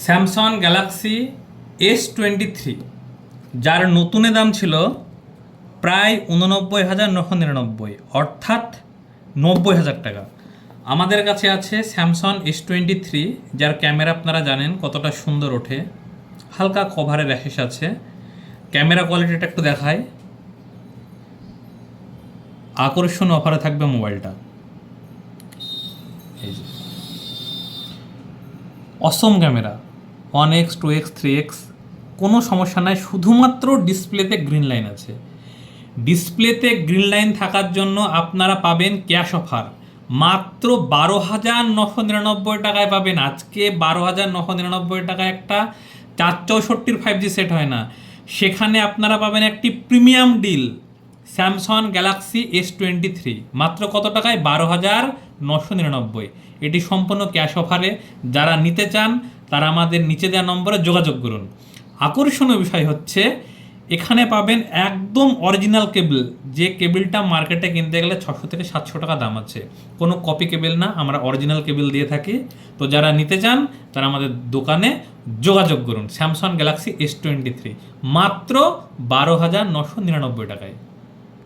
Samsung Galaxy S23, যার নতুনের দাম ছিল প্রায় 89,999, অর্থাৎ 90,000 টাকা। আমাদের কাছে আছে স্যামসাং S23, যার ক্যামেরা আপনারা জানেন কতটা সুন্দর ওঠে, হালকা কভারের র্যাশেস আছে। ক্যামেরা কোয়ালিটিটা একটু দেখায়, আকর্ষণীয় অফারে থাকবে মোবাইলটা। এই যে অসম ক্যামেরা, 1x 2x 3x, কোনো সমস্যা নাই, শুধুমাত্র ডিসপ্লেতে গ্রিন লাইন আছে। ডিসপ্লেতে গ্রিন লাইন থাকার জন্য আপনারা পাবেন ক্যাশ অফার, মাত্র 12,999 টাকায় পাবেন। আজকে 12,999 টাকায় একটা 464 5G সেট হয় না, সেখানে আপনারা পাবেন একটি premium deal Samsung Galaxy S23, মাত্র কত টাকায়? 12,999। এটি সম্পূর্ণ ক্যাশ অফারে। যারা নিতে চান তারা আমাদের নিচে দেওয়া নম্বরে যোগাযোগ করুন। আকর্ষণীয় বিষয় হচ্ছে এখানে পাবেন একদম অরিজিনাল কেবল, যে কেবলটা মার্কেটে কিনতে গেলে 600 থেকে 700 টাকা দাম আছে। কোনো কপি কেবল না, আমরা অরিজিনাল কেবল দিয়ে থাকি। তো যারা নিতে চান তারা আমাদের দোকানে যোগাযোগ করুন। স্যামসাং গ্যালাক্সি S23 মাত্র 12,999 টাকায়।